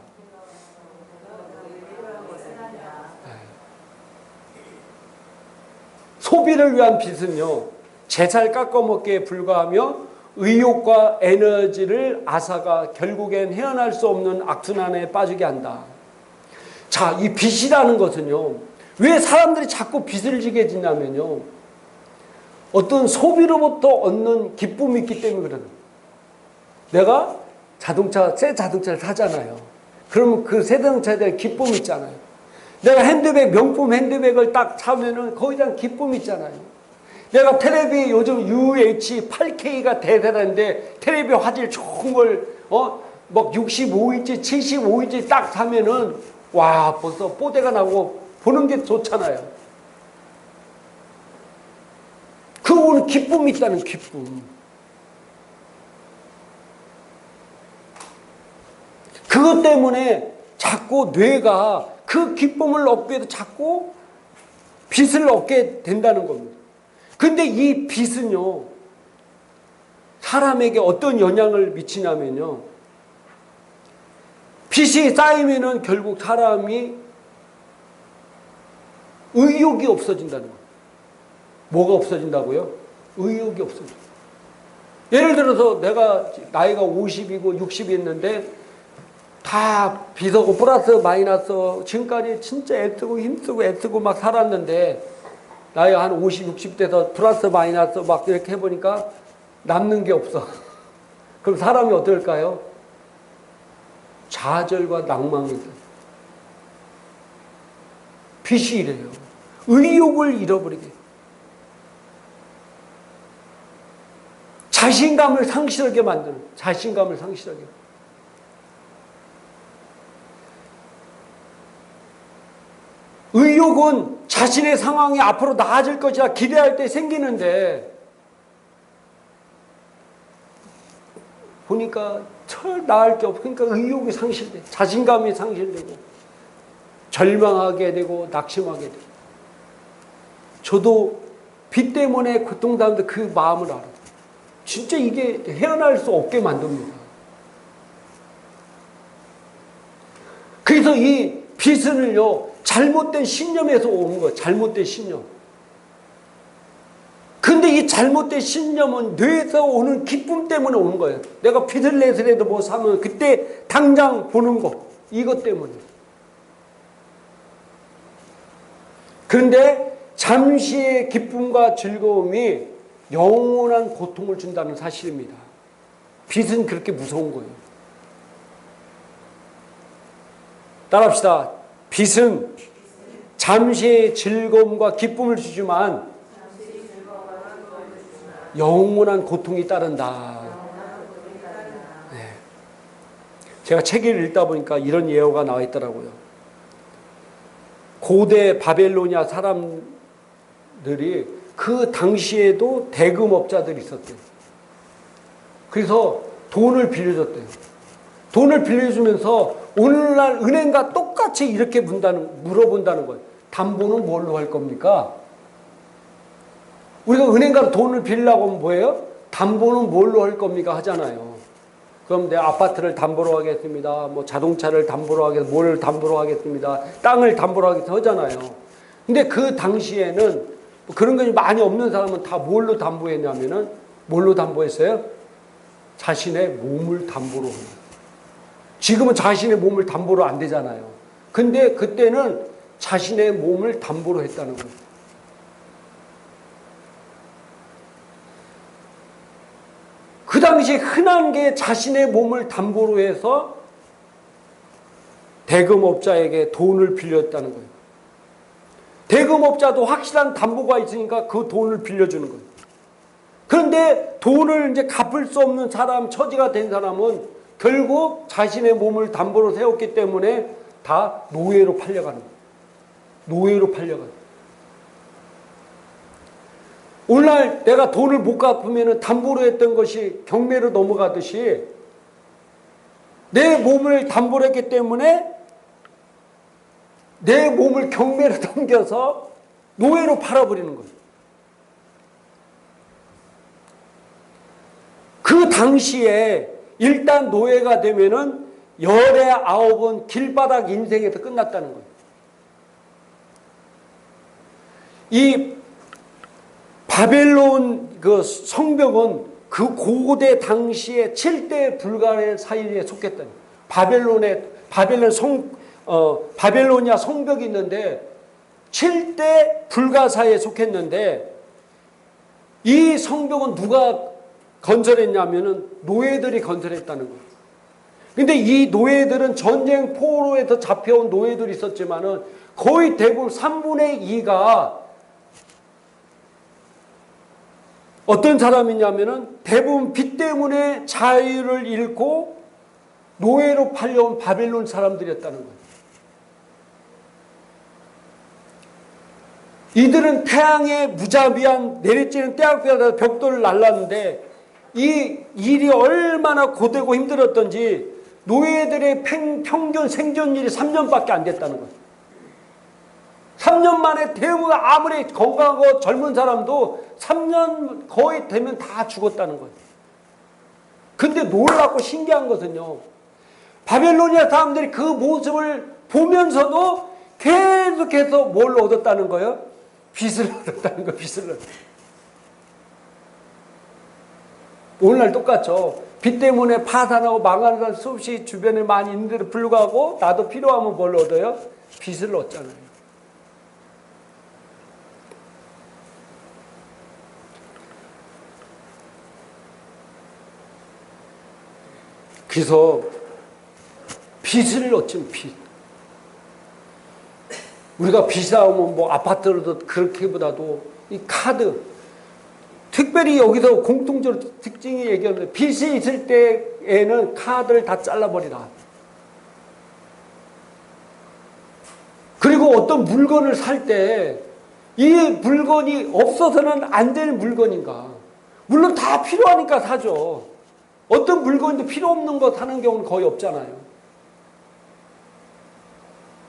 소비를 위한 빚은요, 제살 깎아먹기에 불과하며 의욕과 에너지를 앗아가 결국엔 헤어날 수 없는 악순환에 빠지게 한다. 자, 이 빚이라는 것은요, 왜 사람들이 자꾸 빚을 지게 되냐면요, 어떤 소비로부터 얻는 기쁨이 있기 때문에 그래요. 내가 새 자동차를 사잖아요. 그러면 그 새 자동차에 대한 기쁨이 있잖아요. 내가 명품 핸드백을 딱 사면은 거기에 대한 기쁨이 있잖아요. 내가 텔레비 요즘 UH 8K가 대세라는데 텔레비 화질 좋은 걸, 막 65인치, 75인치 딱 사면은, 와, 벌써 뽀대가 나고 보는 게 좋잖아요. 그거는 기쁨이 있다는 기쁨. 그것 때문에 자꾸 뇌가 그 기쁨을 얻기 위해서 자꾸 빚을 얻게 된다는 겁니다. 근데 이 빚은요, 사람에게 어떤 영향을 미치냐면요, 빚이 쌓이면은 결국 사람이 의욕이 없어진다는 거예요. 뭐가 없어진다고요? 의욕이 없어져. 예를 들어서 내가 나이가 50이고 60이 있는데 다 빚하고 플러스 마이너스 지금까지 진짜 애쓰고 힘쓰고 애쓰고 막 살았는데 나이가 한 50, 60 돼서 플러스 마이너스 막 이렇게 해보니까 남는 게 없어. 그럼 사람이 어떨까요? 좌절과 낭망이 돼. 빚이 이래요. 의욕을 잃어버리게. 자신감을 상실하게 만드는, 자신감을 상실하게. 의욕은 자신의 상황이 앞으로 나아질 것이라 기대할 때 생기는데 보니까 철 나을 게 없고, 그러니까 의욕이 상실돼, 자신감이 상실되고 절망하게 되고 낙심하게 되고. 저도 빚 때문에 고통당하는데 그 마음을 알아요. 진짜 이게 헤어날 수 없게 만듭니다. 그래서 이 빚은요, 잘못된 신념에서 오는 거예요. 잘못된 신념. 근데 이 잘못된 신념은 뇌에서 오는 기쁨 때문에 오는 거예요. 내가 빚을 내서라도 뭐 사면 그때 당장 보는 거, 이것 때문에. 그런데 잠시의 기쁨과 즐거움이 영원한 고통을 준다는 사실입니다. 빚은 그렇게 무서운 거예요. 따라합시다. 빚은 잠시의 즐거움과 기쁨을 주지만 영원한 고통이 따른다. 네. 제가 책을 읽다 보니까 이런 예어가 나와 있더라고요. 고대 바벨로니아 사람들이 그 당시에도 대금업자들이 있었대요. 그래서 돈을 빌려줬대요. 돈을 빌려주면서 오늘날 은행과 똑같이 이렇게 물어본다는 거예요. 담보는 뭘로 할 겁니까? 우리가 은행과 돈을 빌려고 하면 뭐예요? 담보는 뭘로 할 겁니까? 하잖아요. 그럼 내 아파트를 담보로 하겠습니다. 뭐 자동차를 담보로 하겠습니다. 뭘 담보로 하겠습니다. 땅을 담보로 하겠습니다. 하잖아요. 근데 그 당시에는 그런 것이 많이 없는 사람은 다 뭘로 담보했냐면은 뭘로 담보했어요? 자신의 몸을 담보로 합니다. 지금은 자신의 몸을 담보로 안 되잖아요. 근데 그때는 자신의 몸을 담보로 했다는 거예요. 그 당시에 흔한 게 자신의 몸을 담보로 해서 대금업자에게 돈을 빌렸다는 거예요. 대금업자도 확실한 담보가 있으니까 그 돈을 빌려주는 거예요. 그런데 돈을 이제 갚을 수 없는 사람, 처지가 된 사람은 결국 자신의 몸을 담보로 세웠기 때문에 다 노예로 팔려가는 거예요. 노예로 팔려가는 거예요. 오늘날 내가 돈을 못 갚으면 담보로 했던 것이 경매로 넘어가듯이 내 몸을 담보로 했기 때문에 내 몸을 경매로 넘겨서 노예로 팔아버리는 거예요. 당시에 일단 노예가 되면은 열의 9은 길바닥 인생에서 끝났다는 거예요. 이 바벨론 그 성벽은 그 고대 당시에 7대 불가의 사이에 속했던 바벨로니아 성벽이 있는데 7대 불가 사이에 속했는데 이 성벽은 누가 건설했냐면은 노예들이 건설했다는 거예요. 근데 이 노예들은 전쟁 포로에서 잡혀온 노예들이 있었지만은 거의 대부분 3분의 2가 어떤 사람이냐면은 대부분 빚 때문에 자유를 잃고 노예로 팔려온 바벨론 사람들이었다는 거예요. 이들은 태양에 무자비한 내리쬐는 떼약볕에서 벽돌을 날랐는데 이 일이 얼마나 고되고 힘들었던지 노예들의 평균 생존율이 3년밖에 안 됐다는 거예요. 3년 만에 대부분 아무리 건강하고 젊은 사람도 3년 거의 되면 다 죽었다는 거예요. 근데 놀랍고 신기한 것은요, 바벨로니아 사람들이 그 모습을 보면서도 계속해서 뭘 얻었다는 거예요? 빚을 얻었다는 거예요. 빚을 얻었다. 오늘날 똑같죠. 빚 때문에 파산하고 망하는 사람 수없이 주변에 많이 있는데도 불구하고 나도 필요하면 뭘 얻어요? 빚을 얻잖아요. 그래서 빚을 얻지, 빚. 우리가 빚하면 뭐 아파트로도 그렇게보다도 이 카드, 특별히 여기서 공통적으로 특징이 얘기하는데 빚이 있을 때에는 카드를 다 잘라버리라. 그리고 어떤 물건을 살 때 이 물건이 없어서는 안 될 물건인가. 물론 다 필요하니까 사죠. 어떤 물건도 필요 없는 거 사는 경우는 거의 없잖아요.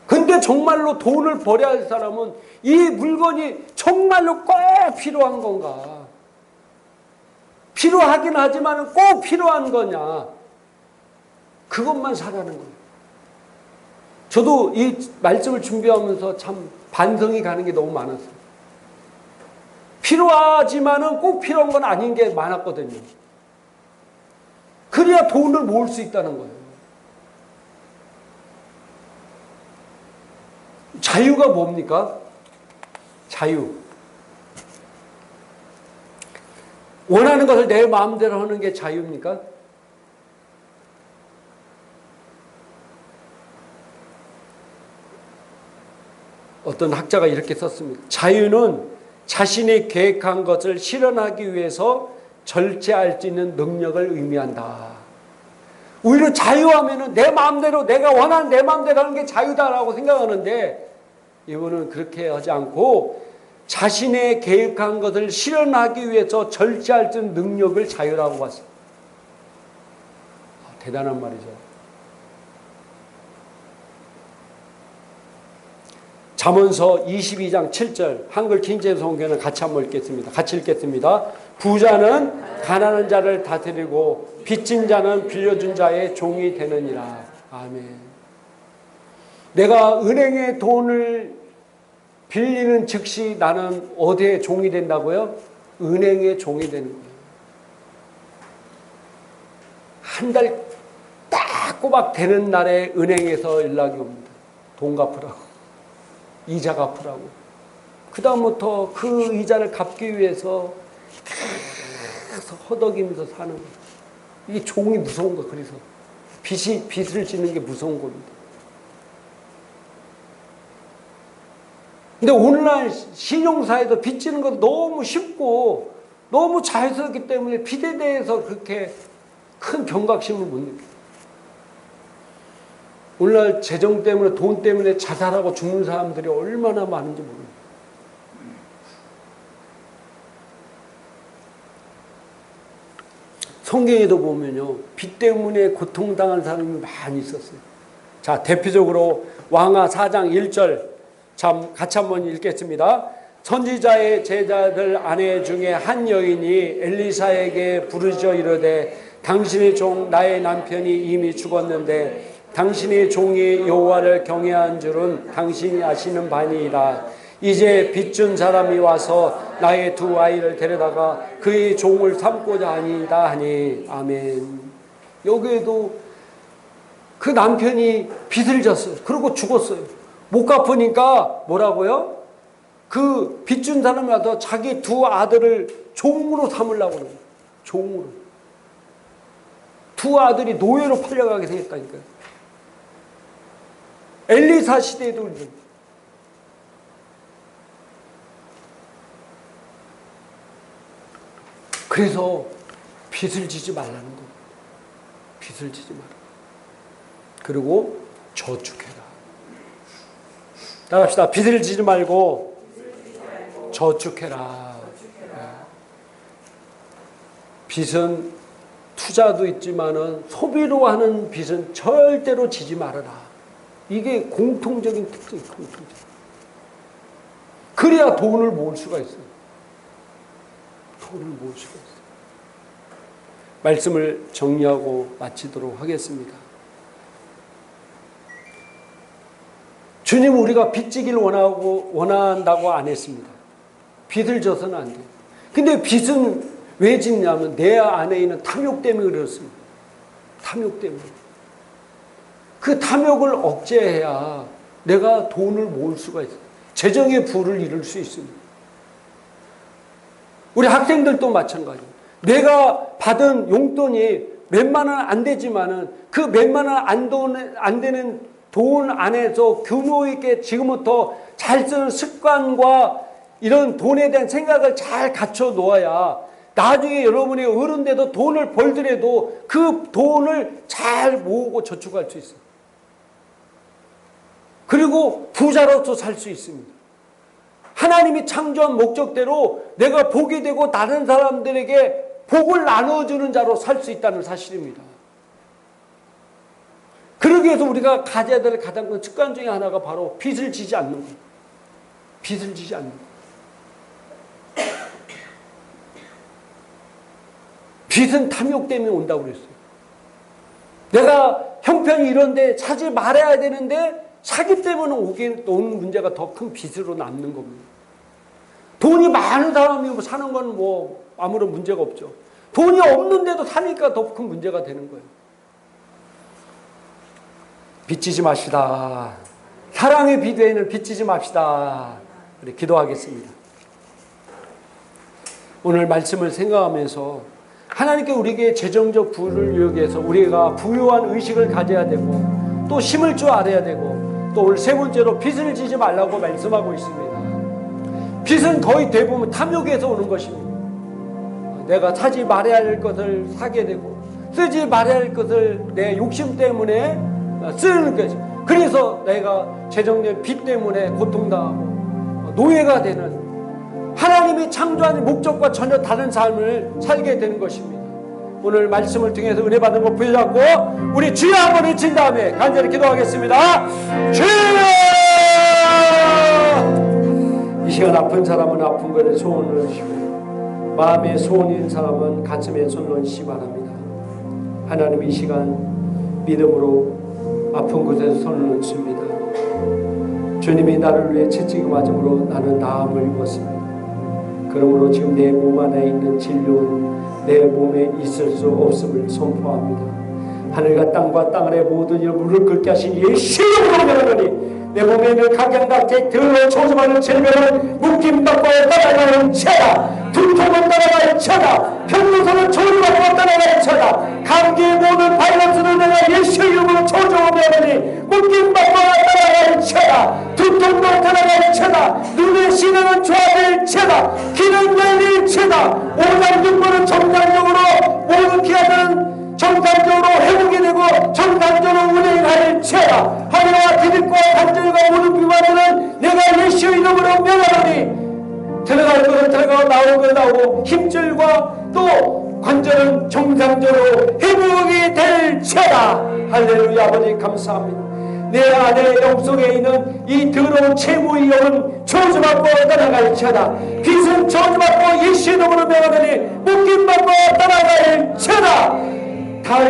근데 정말로 돈을 벌여야 할 사람은 이 물건이 정말로 꼭 필요한 건가? 필요하긴 하지만 꼭 필요한 거냐? 그것만 사라는 거예요. 저도 이 말씀을 준비하면서 참 반성이 가는 게 너무 많았어요. 필요하지만은 꼭 필요한 건 아닌 게 많았거든요. 그래야 돈을 모을 수 있다는 거예요. 자유가 뭡니까? 자유. 원하는 것을 내 마음대로 하는 게 자유입니까? 어떤 학자가 이렇게 썼습니다. 자유는 자신이 계획한 것을 실현하기 위해서 절제할 수 있는 능력을 의미한다. 오히려 자유하면은 내 마음대로 내가 원하는 내 마음대로 하는 게 자유다라고 생각하는데 이분은 그렇게 하지 않고 자신의 계획한 것을 실현하기 위해서 절제할 수 있는 능력을 자유라고 봤어요. 대단한 말이죠. 잠언서 22장 7절 한글 킹제임스 성경은 같이 한번 읽겠습니다. 같이 읽겠습니다. 부자는 가난한 자를 다스리고 빚진 자는 빌려준 자의 종이 되느니라. 아멘. 내가 은행에 돈을 빌리는 즉시 나는 어디에 종이 된다고요? 은행의 종이 되는 거예요. 한 달 딱 꼬박 되는 날에 은행에서 연락이 옵니다. 돈 갚으라고. 이자 갚으라고. 그 다음부터 그 이자를 갚기 위해서 계속 허덕이면서 사는 거예요. 이게 종이 무서운 거예요. 그래서 빚을 짓는 게 무서운 겁니다. 근데 오늘날 신용사에서 빚 지는 것도 너무 쉽고 너무 자연스럽기 때문에 빚에 대해서 그렇게 큰 경각심을 못 느껴요. 오늘날 재정 때문에 돈 때문에 자살하고 죽는 사람들이 얼마나 많은지 모릅니다. 성경에도 보면요, 빚 때문에 고통당한 사람이 많이 있었어요. 자, 대표적으로 왕하 4장 1절 참 같이 한번 읽겠습니다. 선지자의 제자들 아내 중에 한 여인이 엘리사에게 부르짖어 이르되 당신의 종 나의 남편이 이미 죽었는데 당신의 종이 여호와를 경외한 줄은 당신이 아시는 바니이다. 이제 빚준 사람이 와서 나의 두 아이를 데려다가 그의 종을 삼고자 하니이다 하니. 아멘. 여기에도 그 남편이 빚을 졌어요. 그리고 죽었어요. 못 갚으니까 뭐라고요? 그 빚준 사람이 와서 자기 두 아들을 종으로 삼으려고 그래요. 종으로. 두 아들이 노예로 팔려가게 되었다니까요. 엘리사 시대에도 그래요. 그래서 빚을 지지 말라는 거예요. 빚을 지지 마라. 그리고 저축해라. 나갑시다. 빚을 지지 말고 저축해라. 빚은 투자도 있지만은 소비로 하는 빚은 절대로 지지 말아라. 이게 공통적인 특징이에요. 공통적. 그래야 돈을 모을 수가 있어요. 돈을 모을 수가 있어요. 말씀을 정리하고 마치도록 하겠습니다. 주님, 우리가 빚지기를 원한다고 안 했습니다. 빚을 져서는 안 돼요. 근데 빚은 왜 짓냐면 내 안에 있는 탐욕 때문에 그렇습니다. 탐욕 때문에. 그 탐욕을 억제해야 내가 돈을 모을 수가 있어요. 재정의 부를 이룰 수 있습니다. 우리 학생들도 마찬가지예요. 내가 받은 용돈이 몇만 원 안 되지만은 그 몇만 원 안 되는 돈 안에서 규모 있게 지금부터 잘 쓰는 습관과 이런 돈에 대한 생각을 잘 갖춰 놓아야 나중에 여러분이 어른 돼도 돈을 벌더라도 그 돈을 잘 모으고 저축할 수 있어요. 그리고 부자로서 살 수 있습니다. 하나님이 창조한 목적대로 내가 복이 되고 다른 사람들에게 복을 나눠주는 자로 살 수 있다는 사실입니다. 그러기 위해서 우리가 가져야 될 가장 큰 습관 중에 하나가 바로 빚을 지지 않는 거예요. 빚을 지지 않는 거예요. 빚은 탐욕 때문에 온다고 그랬어요. 내가 형편이 이런데 사지 말아야 되는데 사기 때문에 오는 문제가 더 큰 빚으로 남는 겁니다. 돈이 많은 사람이 사는 건 뭐 아무런 문제가 없죠. 돈이 없는데도 사니까 더 큰 문제가 되는 거예요. 빚지지 맙시다. 사랑의 비대에는 빚지지 맙시다. 우리 기도하겠습니다. 오늘 말씀을 생각하면서 하나님께 우리에게 재정적 부를 위해서 우리가 부유한 의식을 가져야 되고 또 심을 줄 알아야 되고 또 오늘 세 번째로 빚을 지지 말라고 말씀하고 있습니다. 빚은 거의 대부분 탐욕에서 오는 것입니다. 내가 사지 말아야 할 것을 사게 되고 쓰지 말아야 할 것을 내 욕심 때문에 쓰는 거죠. 그래서 내가 재정적 빚 때문에 고통당하고 노예가 되는 하나님이 창조한 목적과 전혀 다른 삶을 살게 되는 것입니다. 오늘 말씀을 통해서 은혜 받은 것 부여잡고 우리 주여 한번 외친 다음에 간절히 기도하겠습니다. 주여! 이 시간 아픈 사람은 아픈 것에 소원을 하시고 마음에 소원이 있는 사람은 가슴에 손을 얹으시 바랍니다. 하나님, 이 시간 믿음으로 아픈 곳에서 손을 얹습니다. 주님이 나를 위해 채찍이 맞음으로 나는 나음을 입었습니다. 그러므로 지금 내 몸 안에 있는 진료는 내 몸에 있을 수 없음을 선포합니다. 하늘과 땅과 땅 아래 모든 일을 무릎 꿇게 하신 예수의 이름으로 명하노니 내 몸에 있는 각양각색 더러운 조소많은 질병은 묶임받고 떠나가는 채다. 두통은 떠나가는 채다. 편도선은 조리받고 떠나가는 채다. 감기의 모든 바이러스는 내가 예수의 이름으로 조종하노니 묶임받고 떠나가는 채다. 두통도 떠나가는 채다. 눈의 시력은 좋아질 채다. 귀는 열릴 채다. 오장육부는 정상적으로 모든 기아들은 정상적으로 회복이 되고 정상적으로 운행할 채다. 하늘과 기득과 관절과 모든 비만은 내가 예수의 이름으로 명하노니 들어갈 것은 들어가고 나올 것은 나오고 힘줄과 또 관절은 정상적으로 회복이 될 채다. 할렐루야. 아버지 감사합니다. 내 안에 영속에 있는 이 더러운 채무의 영은 저주받고 떠나갈 채다. 빚은 저주받고 예수의 이름으로 명하노니 묶임받고 떠나갈 채다.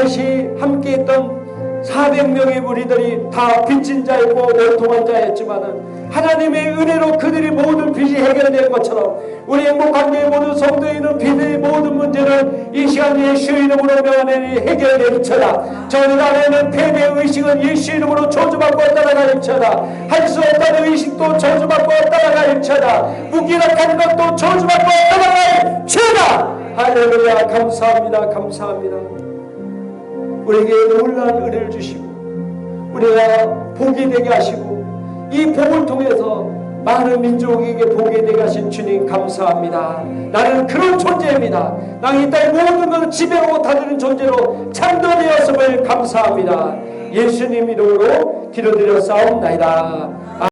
당시 함께했던 400명의 무리들이 다 빚진 자였고 원통한 자였지만은 하나님의 은혜로 그들이 모든 빚이 해결된 것처럼 우리 행복관계의 모든 성도인은 빚의 모든 문제는 이 시간 예수의 이름으로 명하니 해결될지어다. 저들 안에는 패배의식은 예수의 이름으로 저주받고 따라갈지어다. 할 수 없다는 의식도 저주받고 따라갈지어다. 무기력한 것도 저주받고 따라갈지어다. 할렐루야. 감사합니다. 감사합니다. 우리에게 놀라운 은혜를 주시고 우리가 복이 되게 하시고 이 복을 통해서 많은 민족에게 복이 되게 하신 주님 감사합니다. 나는 그런 존재입니다. 나는 이 땅의 모든 것을 지배하고 다스리는 존재로 창조되었음을 감사합니다. 예수님 이름으로 기도드려 싸움나이다.